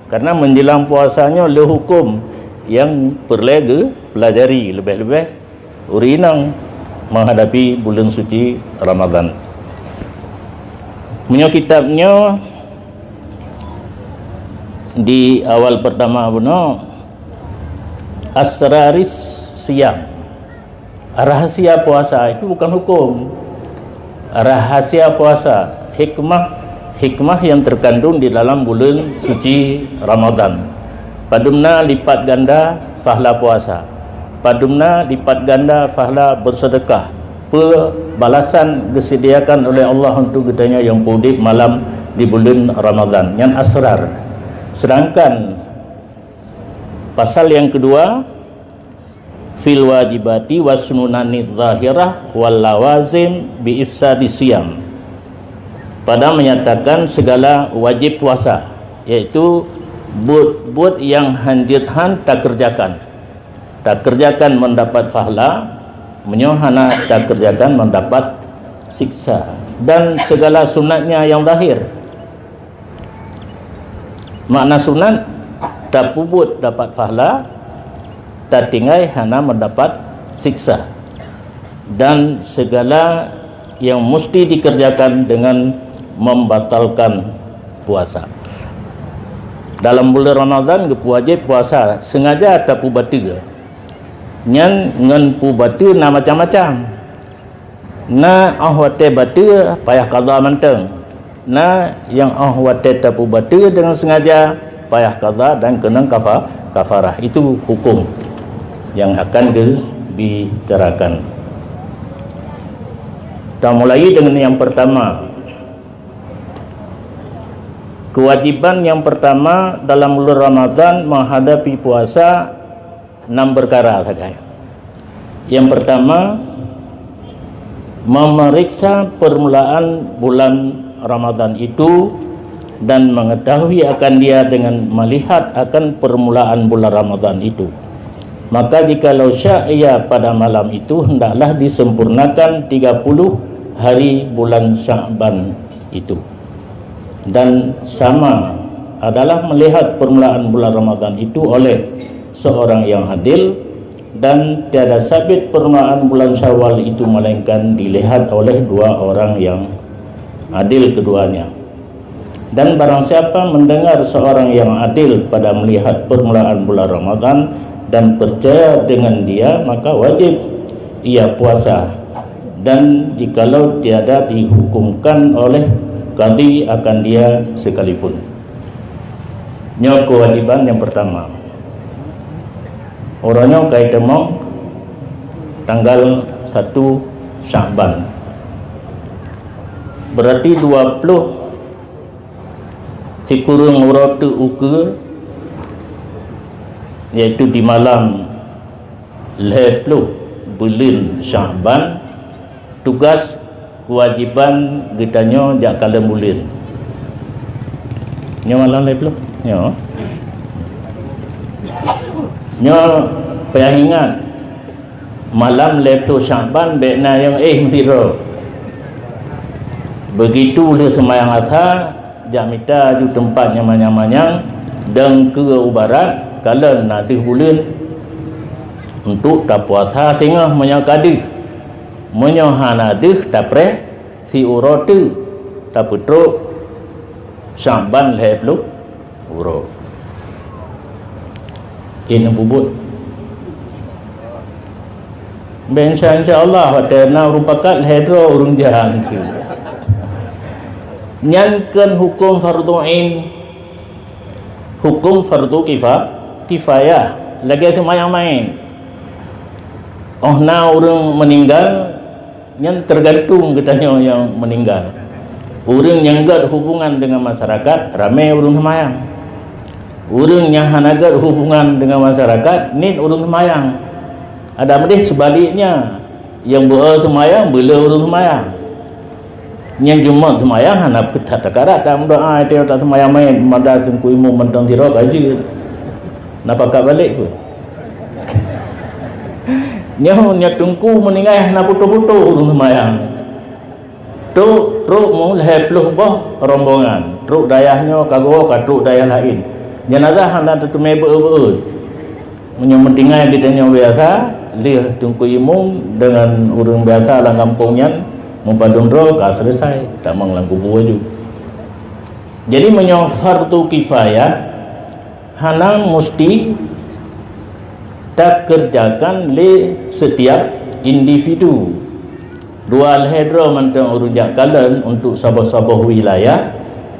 Karena menjelang puasanya le hukum yang perlu pelajari lebih-lebih urinang menghadapi bulan suci Ramadan. Punya kitabnya di awal pertama benar Asraris Siyam, rahasia puasa. Itu bukan hukum, rahasia puasa, hikmah yang terkandung di dalam bulan suci Ramadan. Padumna lipat ganda pahala puasa, padumna lipat ganda pahala bersedekah, balasan disediakan oleh Allah untuk kitanya yang pudip malam di bulan Ramadan yang asrar. Sedangkan pasal yang kedua fil wajibati wasnunani zahirah wal lawazim bi ifsadi siyam, pada menyatakan segala wajib puasa, yaitu buat yang hanjithan tak kerjakan mendapat pahala, menyohana tak kerjakan mendapat siksa, dan segala sunatnya yang zahir. Makna sunat tak pubut dapat pahala, tak tinggal hana mendapat siksa, dan segala yang mesti dikerjakan dengan membatalkan puasa. Dalam bulan Ramadan wajib puasa sengaja tak pubati nyan ngan pubati na macam-macam, na ahwate batu payah qada manteng, na yang ahwate tak pubati dengan sengaja payah qada dan kena kafarah. Itu hukum yang akan dibicarakan. Kita mulai dengan yang pertama. Kewajiban yang pertama dalam bulan Ramadan menghadapi puasa 6 perkara saja. Yang pertama, memeriksa permulaan bulan Ramadan itu dan mengetahui akan dia dengan melihat akan permulaan bulan Ramadan itu. Maka jikalau sya'ya pada malam itu hendaklah disempurnakan 30 hari bulan Sya'ban itu. Dan sama adalah melihat permulaan bulan Ramadan itu oleh seorang yang adil, dan tiada sabit permulaan bulan Syawal itu melainkan dilihat oleh 2 orang yang adil keduanya. Dan barang siapa mendengar seorang yang adil pada melihat permulaan bulan Ramadan dan percaya dengan dia, maka wajib ia puasa, dan jikalau tiada dihukumkan oleh qadi akan dia sekalipun. Nya kewajiban yang pertama. Orangnya kait demong tanggal 1 Sya'ban. Berarti 20 si kurung uratu ukur, yaitu di malam 20 bulan Sya'ban. Tugas kewajiban kitanya jak kala bulan nya malam 20 nya payah ingat malam 20 Sya'ban bekna yang mira begitu le semayang asar jak mita ju tempat nyamang-nyamang dan ke ubarat kala nak bulan untuk tak puasa tengah menyakadis menyohanadih tapre si urotu taputro Sya'ban 20 uro ini bubut ben insyaallah wadana rupakat hedro urung jahan nyankan hukum fardu ain, hukum fardu kifayah lagi semayang main. Na orang meninggal yang tergantung katanya yang meninggal. Orang yang gak hubungan dengan masyarakat ramai orang semayang. Orang yang hanagat hubungan dengan masyarakat ni orang semayang. Ada medih sebaliknya, yang buat semayang bila orang semayang. Yang Jumat semayang hana tak takarat tak doa dia tak semayang main madas ku imu mentang sirah gaji. Napa kak balik pun. Nya tungku meninggal na putu-putu urung semayang. Truk mau 20 bah rombongan. Truk dayahnya kagok ka truk dayah lain. jenazah hana tu mebe menyementingai kita nya biasa lih tungku imum dengan urang biasa lang kampungnya mempadung ro ka selesai tak manglang kubur ju. Jadi menyo fardu kifayah hana mesti tak kerjakan le setiap individu. Dua al-hedra mantang urunjak kalan untuk sabah-sabah wilayah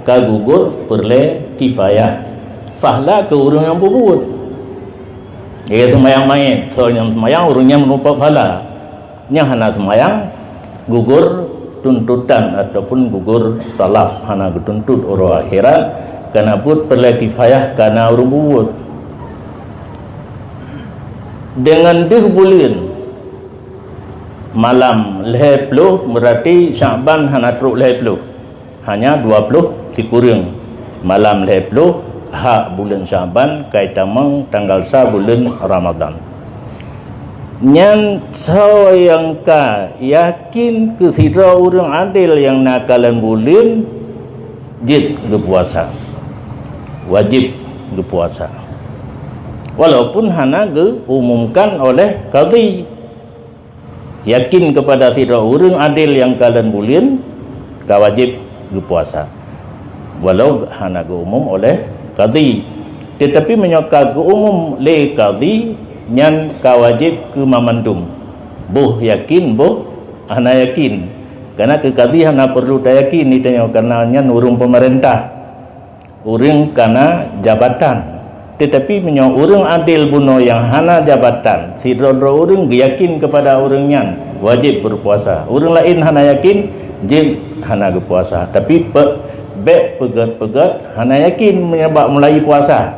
kagugur perle kifayah. Fahla ke urung yang bubut. Dia semayang main, soalnya semayang urungnya merupakan fahla. Nya hana semayang gugur tuntutan ataupun gugur talab hana tuntut orang akhirat karena put perle kifayah karena urung bubut. Dengan 2 bulan malam leh puluh berarti Syaban hana truk leh puluh hanya 20 dikurang malam leh puluh hak bulan Syaban kaitamang tanggal sa bulan Ramadan nyan so yang ka yakin kesira urang adil yang nakalan bulan jid berpuasa wajib berpuasa walaupun hana diumumkan oleh qadhi. Yakin kepada sira urang adil yang kalan bulan kawajib berpuasa walau hana umum oleh qadhi, tetapi menyokal umum le qadhi nyan kawajib ke mamandum boh yakin boh hana yakin karena ke qadhi hana perlu tak yakin ni tanya karena nyan urang pemerintah urang kana jabatan. Tetapi menyo urang adil buno yang hana jabatan sira urang yakin kepada urangnya wajib berpuasa. Urang lain hana yakin jin hana berpuasa. Tapi pegat hana yakin menyebab mulai puasa.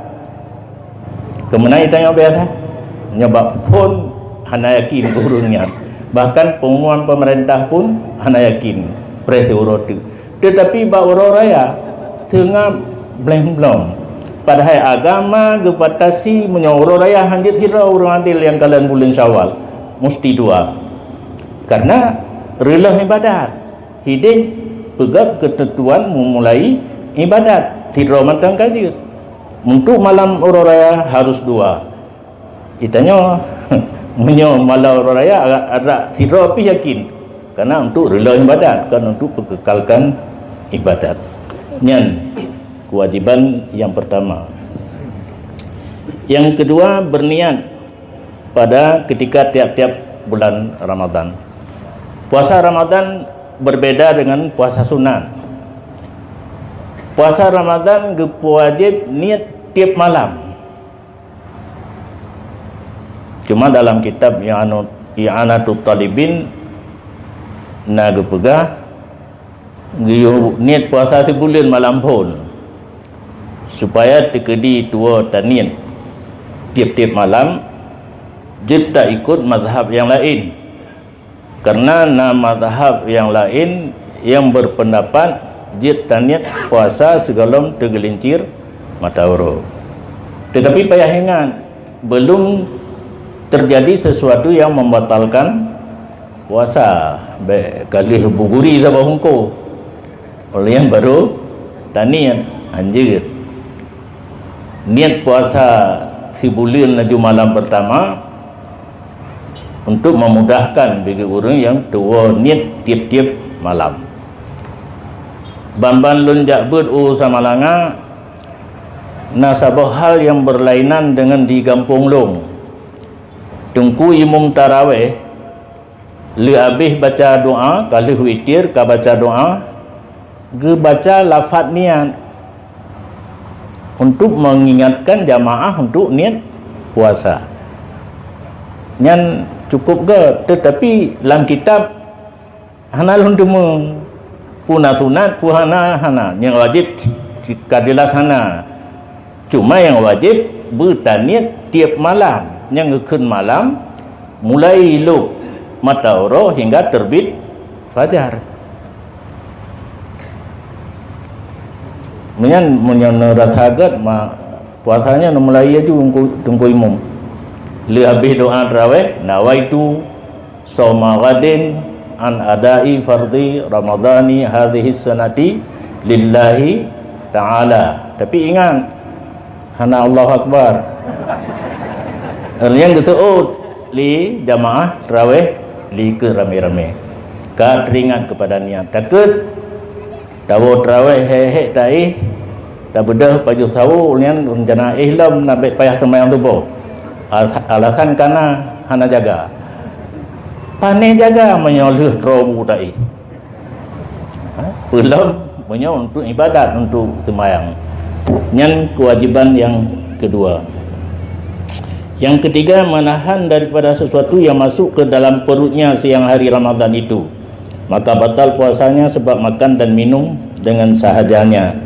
Kemenai tanya biasa menyebab pun hana yakin urangnya. Bahkan pengumuman pemerintah pun hana yakin presiuroti. Tetapi ba uro raya tengah blem-blem. Padahal agama gebatasi menyuruh raya hanjit hira urang adil yang kalian bulan Syawal mesti 2 karena rela ibadat hidup pegat ketentuan memulai ibadat hira mantang kaji untuk malam urang raya harus 2 itanya menyo malam urang raya ada hira pi yakin karena untuk rela ibadat kan untuk kekalkan ibadat nyan kewajiban yang pertama. Yang kedua, berniat pada ketika tiap-tiap bulan Ramadan. Puasa Ramadan berbeda dengan puasa sunat. Puasa Ramadan wajib niat tiap malam. Cuma dalam kitab I'anatul Talibin na gepegah niat puasa sebulan malam pun supaya tekedi tua tanian tiap-tiap malam jid tak ikut mazhab yang lain karena mazhab yang lain yang berpendapat jid taniat puasa sebelum tergelincir matahari. Tetapi payah ingat belum terjadi sesuatu yang membatalkan puasa kali buguri sabah hungko oleh yang baru tanian anjir niat puasa sebulan laju malam pertama untuk memudahkan bagi orang yang tua niat tiap-tiap malam. Bamban lunjak bud sama langa nasabah hal yang berlainan dengan di kampung long tungku imum tarawih li habis baca doa kali witir ka baca doa ge baca lafaz niat untuk mengingatkan jamaah untuk niat puasa. Nyan cukup ke tetapi dalam kitab hana lundum puna sunat puhana hana yang wajib kadilas hana. Cuma yang wajib bertaniat tiap malam yang ngekun malam mulai luk matahari hingga terbit fajar. Menyan rasagat puasanya mulai aja tunggu imum li habis doa tarawih nawaitu shauma ghadin an adai fardhi ramadhani hadhihi sanati lillahi ta'ala. Tapi ingat hana Allahu Akbar. Yang ketuut li jamaah tarawih li ke rame-rame. Ka teringat kepada niat takut tawo tarawih he tai tak bedah baju sawu nian rencana ihlam nak payah sembahyang subuh. Alasan karena hana jaga. Pane jaga menyoleh trobu tai. Belum punya untuk ibadat, untuk sembahyang. Yang kewajiban yang kedua. Yang ketiga, menahan daripada sesuatu yang masuk ke dalam perutnya siang hari Ramadan itu. Maka batal puasanya sebab makan dan minum dengan sahajanya.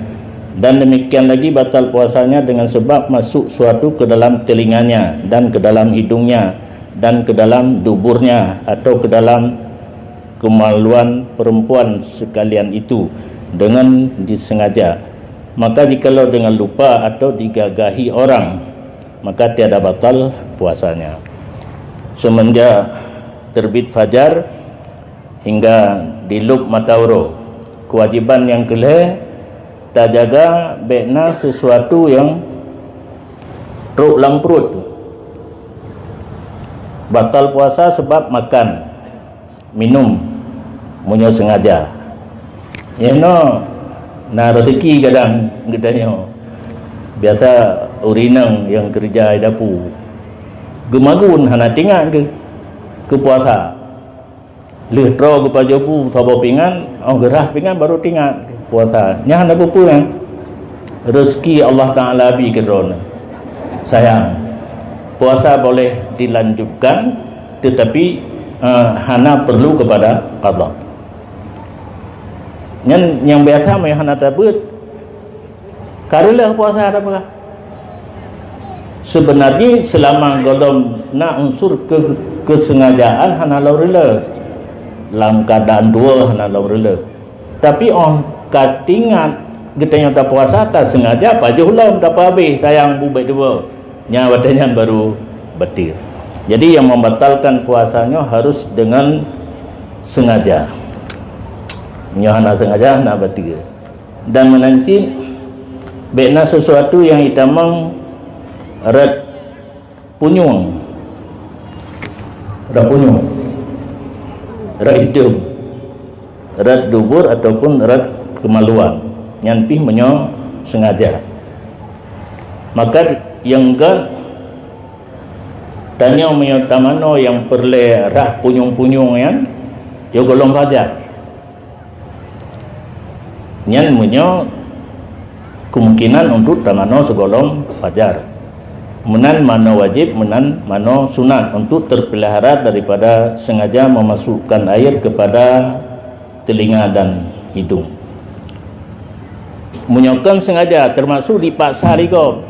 Dan demikian lagi batal puasanya dengan sebab masuk suatu ke dalam telinganya dan ke dalam hidungnya dan ke dalam duburnya atau ke dalam kemaluan perempuan sekalian itu dengan disengaja. Maka jikalau dengan lupa atau digagahi orang, maka tiada batal puasanya. Semenjak terbit fajar hingga diluk matahari, kewajiban yang kelih tak jaga bekna sesuatu yang teruk dalam perut. Batal puasa sebab makan, minum, munyo sengaja. Ya no, na rezeki kadang gedanya. Biasa urinang yang kerja di dapur. Gemagun hana tingat ke puasa. Lehtro ke pajopu sabo pingan, gerah pingan baru tingat puasa. Nya hana buku yang rezeki Allah Taala bi kedrona. Sayang. Puasa boleh dilanjutkan tetapi hana perlu kepada qada. Yang biasa mai hana tabut karilah puasa ada apa? Sebenarnya selama golom nak unsur kesengajaan hana laurila. Dalam keadaan dua hana laurila. Tapi katingat kita yang tak puasa tak sengaja paju ulam tak habis sayang bubai dua. Nya badannya baru batil. Jadi yang membatalkan puasanya harus dengan sengaja. Nya hana sengaja hana batil. Dan menancin bekna sesuatu yang itamang rat punyung. Rat punyung. Rat hidung. Rat dubur ataupun rat kemaluan. Yang pih menyo sengaja. Maka yang kan tanya menyotamano yang perle rah punyung-punyung yang yo golong fajar. Nyan menyo kemungkinan untuk tamano segolong fajar. Menan mano wajib, menan mano sunat untuk terpelihara daripada sengaja memasukkan air kepada telinga dan hidung. Menyokan sengaja termasuk dipaksa ligo.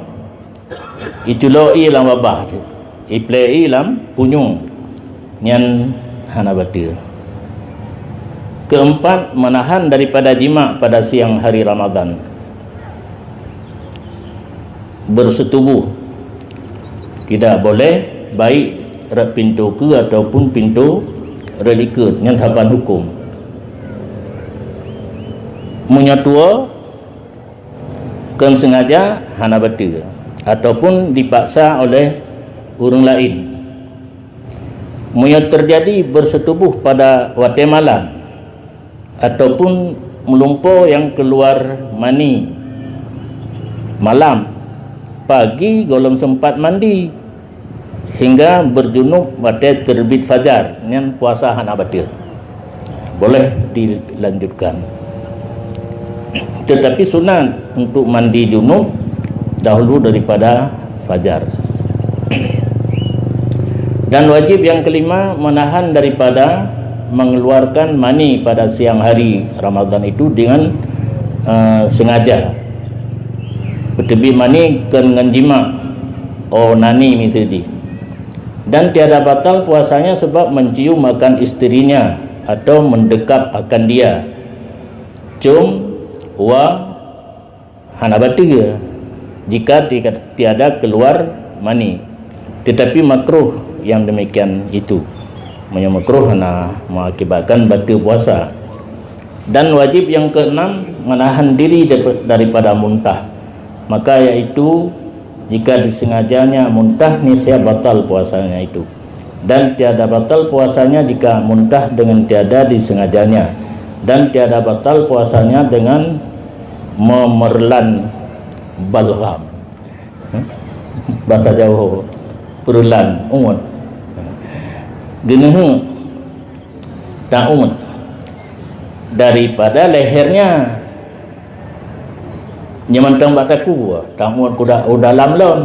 Ituloi lam wabah tu. Iplei lam punyung. Nyan hana batil. Keempat, menahan daripada jima pada siang hari Ramadan. Bersetubuh. Tidak boleh baik rat pintu ke ataupun pintu relikut yang taban hukum. Menyatua kan sengaja hana batil ataupun dipaksa oleh orang lain. Yang terjadi bersetubuh pada waktu malam ataupun melumpur yang keluar mani malam, pagi golong sempat mandi hingga berjunub waktu terbit fajar, yang puasa hana batil. Boleh dilanjutkan. Tetapi sunat untuk mandi junub dahulu daripada fajar. Dan wajib yang kelima, menahan daripada mengeluarkan mani pada siang hari Ramadan itu dengan sengaja. Bertebi mani dengan jima nani mitadi. Dan tiada batal puasanya sebab mencium makan isterinya atau mendekap akan dia. Cium wa hana batil jika tiada keluar mani. Tetapi makruh yang demikian itu. Makruh hana mengakibatkan batal puasa. Dan wajib yang keenam, menahan diri daripada muntah. Maka yaitu Jika disengajanya muntah, niscaya batal puasanya itu. Dan tiada batal puasanya jika muntah dengan tiada disengajanya, dan tiada batal puasanya dengan memerlan balgham. Bahasa Jawa perulan umut genehe tak umut daripada lehernya nyamantang bataku tak umut kuda dalam lon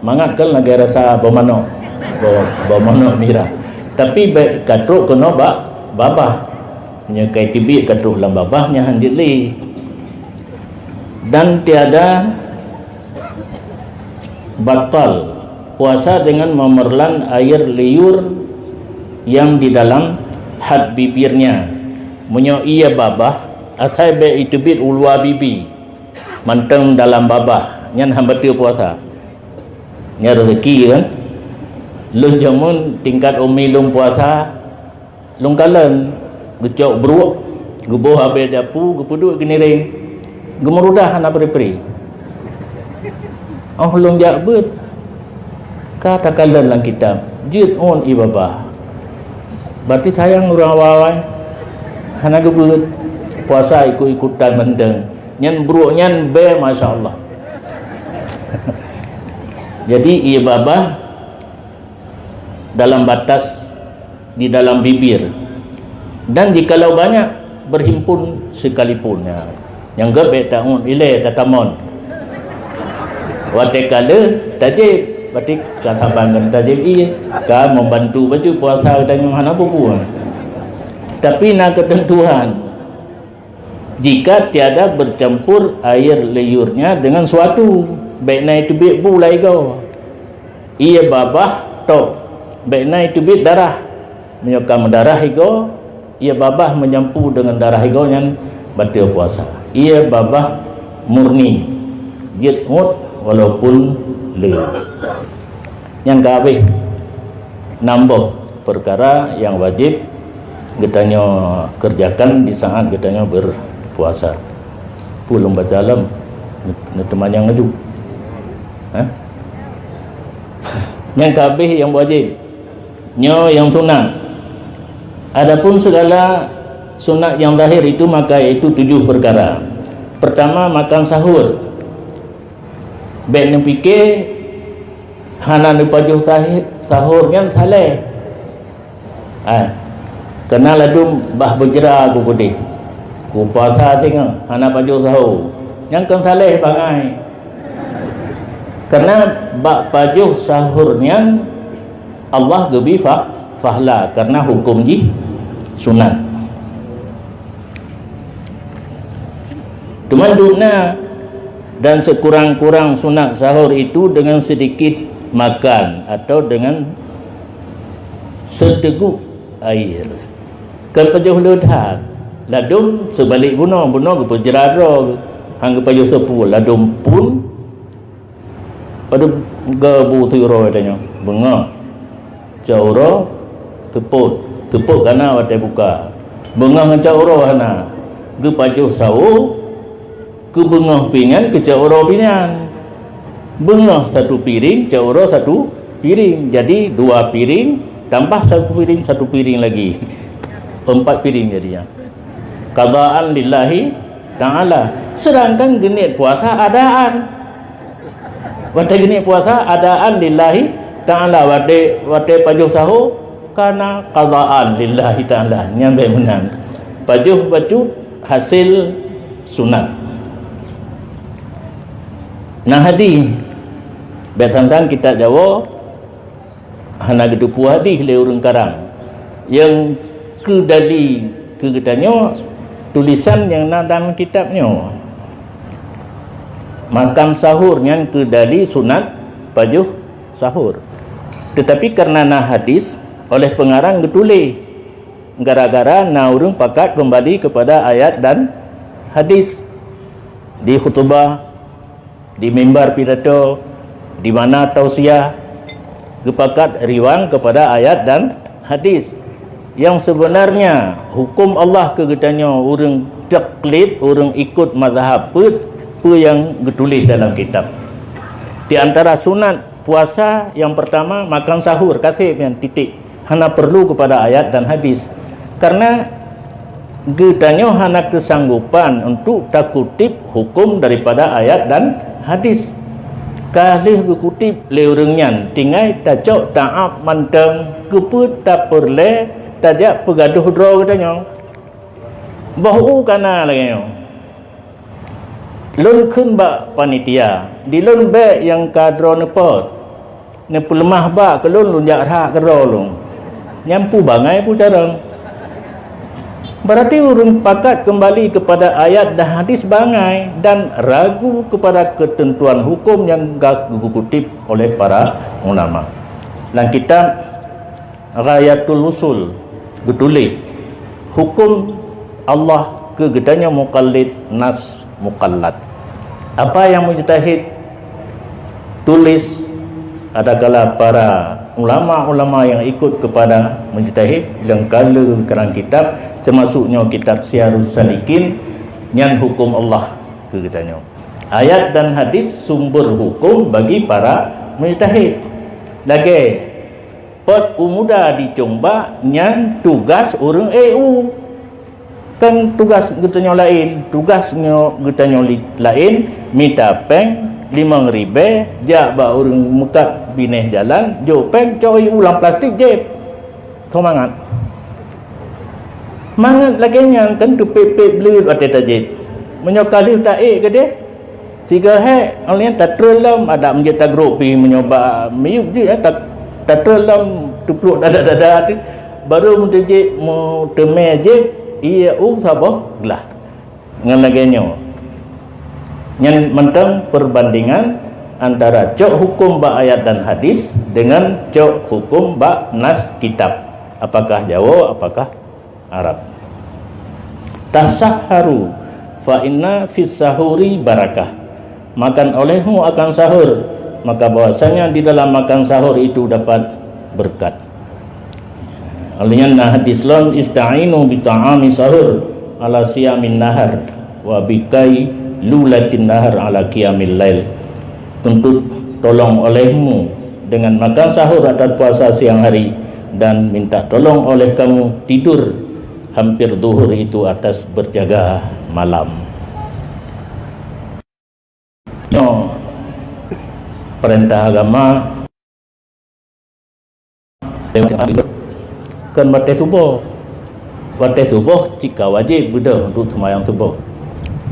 mangat kan lagi rasa bermanok mirah, tapi baik katruk kena babah nya kai tibik katruk lam babahnya handili. Dan tiada batal puasa dengan memerlan air liur yang di dalam had bibirnya. Munyo ia babah asai be itu bit ulwa bibi manteng dalam babah nyan hambati puasa nya rezeki kan lu jamun tingkat umi lung puasa lung kalen gecok beruak guboh habis dapu gepuduk geniring gemerudah anak peri-peri. Oh long jak bet kata kalen lang kitab jid on ibabah berarti sayang orang awal hana gebet puasa ikut-ikutan mendeng nyan buruk nyan be masyaallah. Jadi ibabah dalam batas di dalam bibir, dan jikalau banyak berhimpun sekalipun ya. Yang gebe taun ile tatamon watekale tajib berarti kasabangan tajib ka membantu baju puasa dan mana buku. Tapi nak ketentuan jika tiada bercampur air liurnya dengan suatu baiknya itu bit bulai go ia babah tok baiknya itu bit darah menyokam darah higo ia babah menyampu dengan darah higo yang batal puasa. Ia babah murni jid mut walaupun le yang kabeh nambah perkara yang wajib getanya kerjakan di saat getanya berpuasa. Pulung baca alam teman yang ngaju yang kabeh yang wajib nyo yang sunat. Adapun segala sunat yang zahir itu maka itu 7 perkara. Pertama, makan sahur. Baik nak fikir hana ni pajuh sahur yang saleh. Kena ladum bah berjera aku putih. Ku puasa tengok hana pajuh sahur. Yang kan saleh bangai. Karena bak pajuh sahurnya Allah gebi fahla karena hukum ji sunat. Tumanduna dan sekurang-kurang sunat sahur itu dengan sedikit makan atau dengan seteguk air. Kan pajuh ledhan ladum sebalik bunuh ke pejerara hangga pajuh sepul ladum pun pada gabu tiro adanya benga cauro tepuk kana watai buka benga dengan cauro hana ge pajuh sahur ke bengah pingan ke cauro pingan bengah satu piring cauro satu piring jadi 2 piring tambah satu piring lagi 4 piring jadinya qadaan lillahi ta'ala. Sedangkan genit puasa adaan watai genit puasa adaan lillahi ta'ala watai pajuh sahur karena qadaan lillahi ta'ala nyampe menang pajuh baju hasil sunat. Nah hadis betang-tang kita Jawa hana gedupu hadis le urang karang yang kedali kegetanyo tulisan yang dalam kitabnya makan sahur yang kedali sunat pajuh sahur, tetapi karena nah hadis oleh pengarang getulis gara-gara na urang pakat kembali kepada ayat dan hadis di khutbah di mimbar pidato di mana tausiah gepakat riwang kepada ayat dan hadis yang sebenarnya hukum Allah kegetanya orang taklid orang ikut mazhab pe yang ditulis dalam kitab Di antara sunat puasa yang pertama makan sahur, kasih yang titik. Hana perlu kepada ayat dan hadis. Karena getanya hana kesanggupan untuk tak kutip hukum daripada ayat dan hadis. Kalih kutip leurengnya tinggai tacok taap manteng keput tak perle tajak pegaduh draw katanya. Bahu kana lagi lun kun ba panitia di lun be yang kadro nepot ne pelemah ba ke lun jak ra kadro lun nyampu bangai pu carang. Berarti urang pakat kembali kepada ayat dan hadis bangai dan ragu kepada ketentuan hukum yang dikutip oleh para ulama. Dalam kitab Ghayatul Usul getulis hukum Allah kegedanya muqallid nas muqallad. Apa yang mujtahid tulis adalah para ulama-ulama yang ikut kepada mujtahid yang kala kerang kitab termasuknya kitab Syiarus Salikin yang hukum Allah kegedanya. Ayat dan hadis sumber hukum bagi para mujtahid. Lagi pot umuda dicomba yang tugas orang EU kan tugas getanya lain, tugasnya getanya lain, minta peng 5,000 jak ba orang mekat bineh jalan jo peng coi ulang plastik jeb tomangat mangat lagi yang kan tu pepe blue atau tajid menyokali tak ke dia tiga alien tak terlam ada menjadi gropi menyoba miuk je tak terlam tu peluk dada tu baru mentajid mu teme je ia sabah lah dengan laginya yang mentang perbandingan antara cok hukum ba ayat dan hadis dengan cok hukum ba nas kitab, apakah Jawa apakah Arab. Tasahharu fa inna fis sahuri barakah, makan olehmu akan sahur, maka bahwasanya di dalam makan sahur itu dapat berkat. Alnya hadis lon ista'inu bi ta'ami sahur ala siyamin nahar wa bikai lulatin nahar ala qiyamil lail. Tuntut tolong olehmu dengan makan sahur atas puasa siang hari dan minta tolong oleh kamu tidur hampir zuhur itu atas berjaga malam. Perintah agama kan batas subuh jika wajib bedah untuk sembahyang subuh.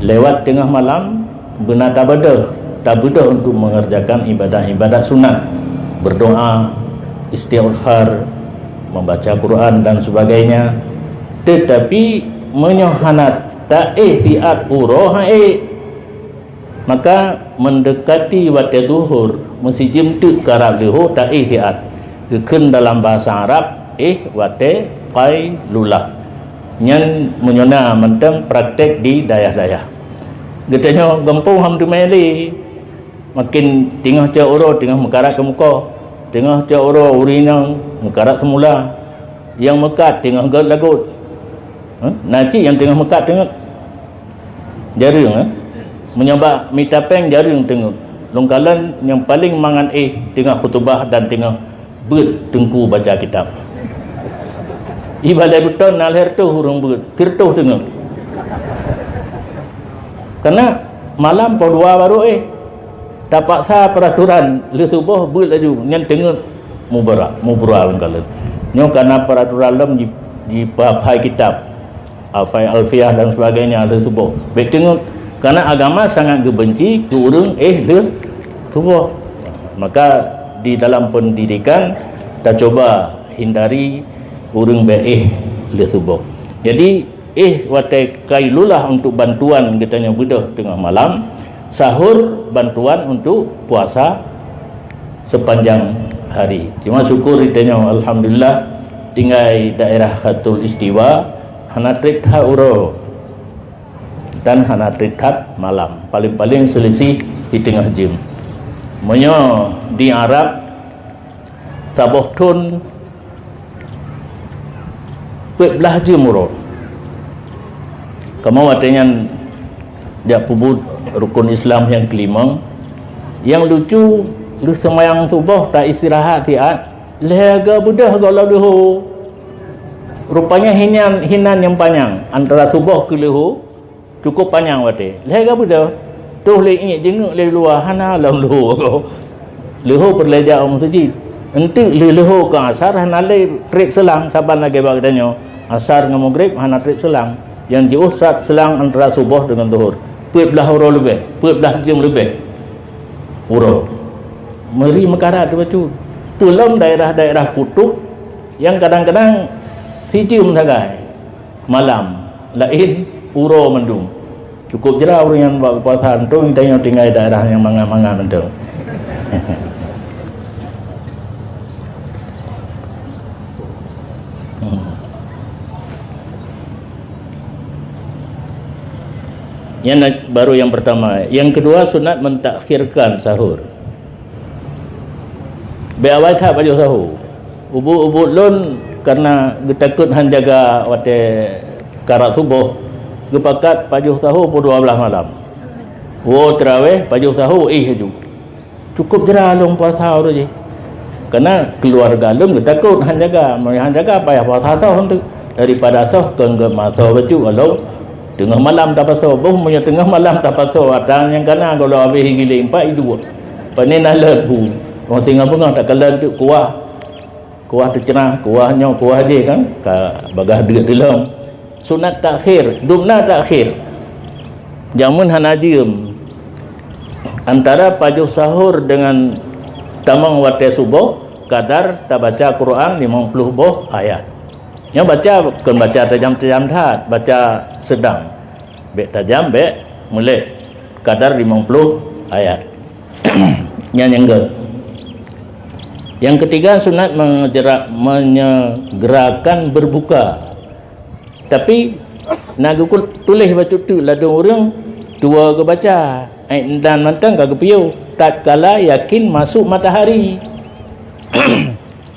Lewat tengah malam benar tak bedah untuk mengerjakan ibadat-ibadat sunat, berdoa, istighfar, membaca Quran dan sebagainya. Tetapi menyohanat tak ihtiat uroh maka mendekati waktu zuhur mesti jemtuk karab lihu tak ihtiat keken dalam bahasa Arab waktu qailulah yang menyona mentang praktek di dayah-dayah. Getanya gempung ham tu meli makin tengah cak oro tengah mekarat ke muka, tengah cak oro urinang mekarat semula, yang mekat tengah lagut. Naci yang tengah mekat tengok jaring menyabak mitapeng jaring tengok. Longkalan yang paling mangan tengah khutbah dan tengah bertengku baca kitab. Ibadah betul nalher tu hurung tirtuh tengok. Karena malam perdua baru dapat sah peraturan le subuh ber laju nyen tengok mubarak longkalan. Nyo karena peraturan lam di bab hai kitab alfiah dan sebagainya le subuh. Baik tengok karena agama sangat gebenci ke urang le subuh. Maka di dalam pendidikan kita coba hindari urang le subuh. Jadi watai kailulah untuk bantuan katanya bedah tengah malam, sahur bantuan untuk puasa sepanjang hari. Cuma syukur ditanya alhamdulillah tinggal daerah Khatul Istiwa hana trik uro dan hana trik malam. Paling-paling selisih di tengah jam. Menyo di Arab saboh tun 12 jam urut. Kamu watanya jak pubut rukun Islam yang kelima Yang lucu, lu semayang subuh tak istirahat siat, lega budah kalau leho. Rupanya hinan yang panjang antara subuh ke leho cukup panjang wate. Lega budah. Tuh le ingat jenguk le luar hana lam leho ko. Leho perleja masjid. Enti leho ke asar hana le trip selang saban lagi bag danyo. Asar dengan maghrib hana trip selang. Yang diusat selang antara subuh dengan zuhur. Belah huro lebih, belah jam lebih. Huro. Meri mekarat bacu. Tulam daerah-daerah kutub yang kadang-kadang sijum sagai malam lain huro mendung. Cukup jera orang yang buat puasan tu tengok tinggal daerah yang manga-manga mendung. Yang baru yang pertama. Yang kedua, sunat mentakhirkan sahur. Beawai tak baju sahur. Ubu-ubu lun karena takut han jaga wate karat subuh. Gepakat pajuh sahur pukul 12 malam. Wo terawih pajuh sahur haju. Cukup jera long puasa tu je. Karena keluarga lun takut han jaga payah puasa sahur tu. Daripada sahur ke masa baju kalau tengah malam tak pasal, punya tengah malam tak pasal. Ada yang kena kalau habis giling 4 itu. Panen alat bu. Orang tengah bunga tak kalah tu kuah tercerah, kuahnya kuah dia kan. Bagah dekat dalam. Sunat takhir, dumna takhir. Jamun hanajim antara pajuh sahur dengan tamang wate subuh kadar tak baca Quran 50 buah ayat. Yang baca bukan baca tajam-tajam dah, baca sedang. Bek tajam, bek mulai kadar 50 ayat. Yang ketiga, sunat menyegerakan berbuka. Tapi nak tulis baca tu ladung orang dua ke baca. Dan mantang kagak piu. Tak kala yakin masuk matahari.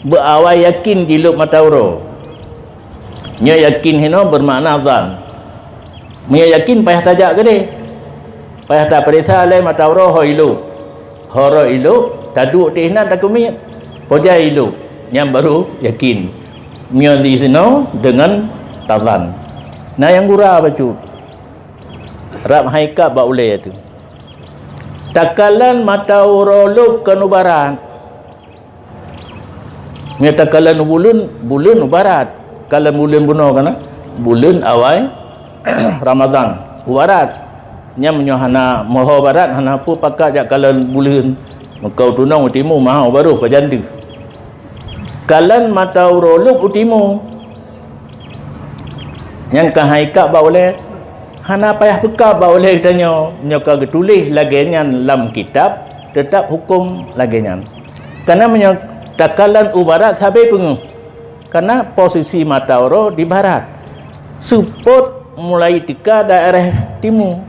Berawal yakin jiluk matahari. Nya yakin hino bermakna zan. Nya yakin payah tajak ke dia. Payah tak perisa le matahari ho ilu. Horo ilu taduk tihna tak kumit. Poja ilu yang baru yakin. Nya di sino dengan tazan. Nah yang gura bacu. Rab haikab ba ulai tu. Takalan matahari lu kenubaran. Nya takalan bulan ubarat. Kalau bulan bunuh kan bulan awal Ramadan barat nya menyohana moho barat hana pu pakat jak kalau bulan kau tunang utimu mau baru ke janda kalan mata uroluk utimu yang kahaika ba oleh hana payah peka ba oleh tanya nyoka getulis lagi nyan lam kitab tetap hukum lagi nyan karena takalan ubarat sabe pengu karena posisi matahari di barat support mulai tika daerah timur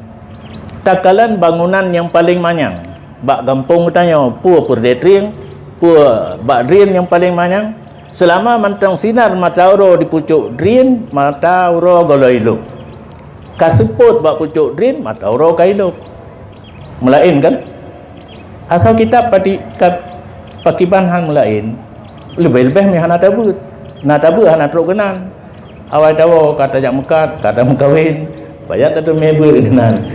takalan bangunan yang paling manyang bak gampung tanya pu perdetring pu bak drin yang paling manyang selama mantang sinar matahari di pucuk drin matahari galoilo ka support bak pucuk drin matahari kailo melain kan asal kita pakiban hang melain lebih-lebih mi hana tabut na tabu hana truk kenan awal tawo kata jak mekat kata mengkawin bayar tu member kenan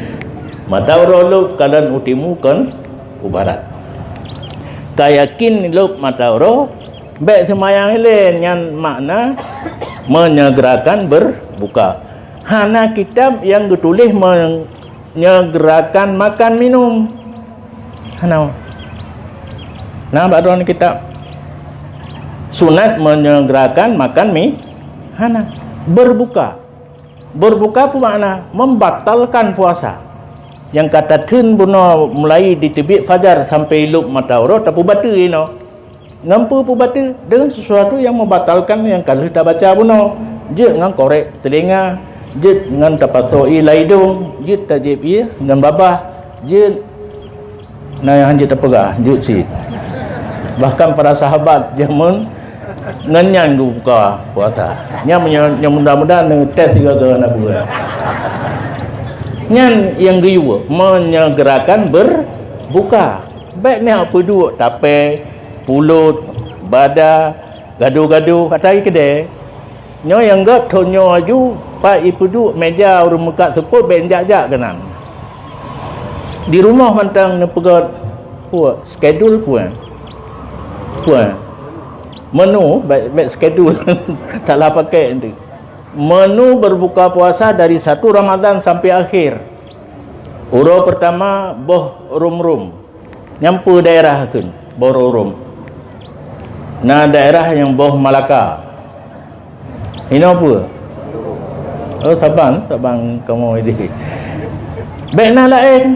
mata uroluk kalan utimu kan ubarat kayakin lup mata uro baik semayang lain yang makna menyegerakan berbuka hana kitab yang ditulis menyegerakan makan minum hana nah baruan kitab sunat menyegerakan makan mie hana berbuka pun makna membatalkan puasa yang kata tun buno mulai di tebik fajar sampai lup matahari tapu batu ino ngampu pu batu dengan sesuatu yang membatalkan yang kalau kita baca buno je ngan korek telinga je ngan tapasoi laidung je tajib ia dan babah je na yang je terpegah je si bahkan para sahabat jamun ngenyan buka puasa nya mudah-mudahan tes juga ke nak buat nyan yang kedua menyegerakan berbuka baik ni apa duk tape pulut bada gaduh-gaduh katai kedai nyo yang gat tonyo aju pak ipu duk meja urung muka seput benjak-jak kenang di rumah mantang ne pegat puak schedule puan menu baik schedule salah pakai nanti menu berbuka puasa dari 1 Ramadan sampai akhir. Uro pertama boh rum nyampu daerah kan boh rum nah daerah yang boh Malaka ini apa oh Sabang kamu ini baiklah lain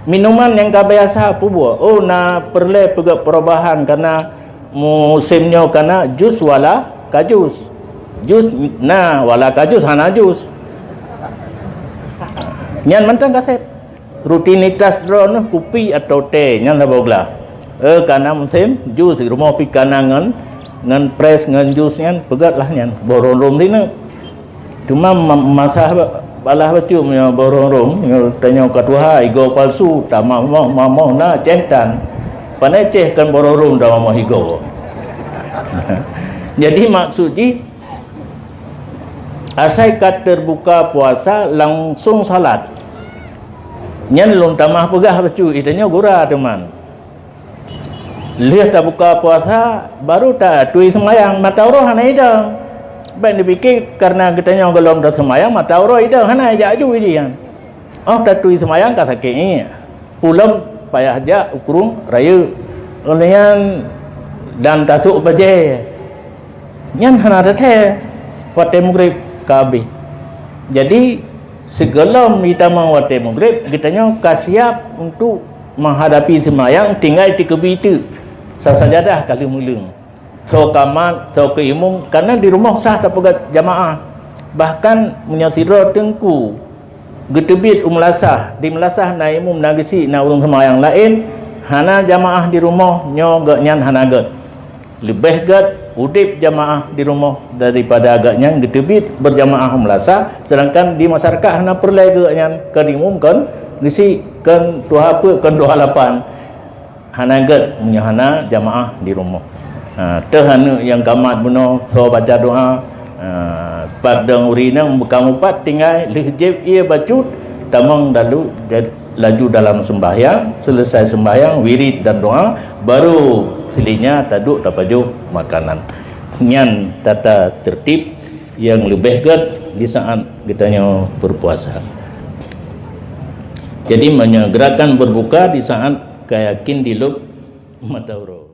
minuman yang kau biasa apa buat oh na perle pegat perubahan karena musimnya karena jus wala kajus jus na wala kajus hana jus nyan mantang kasep rutinitas drone kopi atau teh nyan lah bogla karena musim jus di rumah pi kanangan ngan press ngan jus nyan pegat lah nyan boron sini cuma masa balah bacu punya boron tanya katuha igo palsu tak mau na cehtan panai cehkan boron dah mau igo jadi maksudnya asai kat terbuka puasa langsung salat nyan lun tamah pegah bacu itanya gura teman lihat tak buka puasa baru tak tui semayang mata roh hana idang baik dipikir karena kitanya golong dah semayang mata roh idang hana ajak aju idian oh tak tui semayang kata kini pulang payah aja ukurung raya olehan dan tasuk baje nyan hana teh wate mugrib kabi jadi segala kita mawate maghrib kitanya kasiap untuk menghadapi semayang tinggal di kebitu sasajadah kali mulung so kamat so keimung karena di rumah sah tak pegat jamaah bahkan menyasira tengku getebit umlasah di melasah na imum nagisi na urung semayang lain hana jamaah di rumah nyo gak nyan hana gat lebih gat udip jamaah di rumah daripada agaknya getebit berjamaah melasah sedangkan di masyarakat hana perlai agaknya kadimumkan ngisi kan tuha apa kan 28 hana gat punya hana jamaah di rumah teh hana yang kamat benar so baca doa padang urina bekam upat tinggal lihjib ia bacut tamang dalu laju dalam sembahyang selesai sembahyang wirid dan doa baru silinya taduk tapaju makanan nyan tata tertib yang lebih gat di saat kitanya berpuasa jadi menyegerakan berbuka di saat kayakin diluk matahari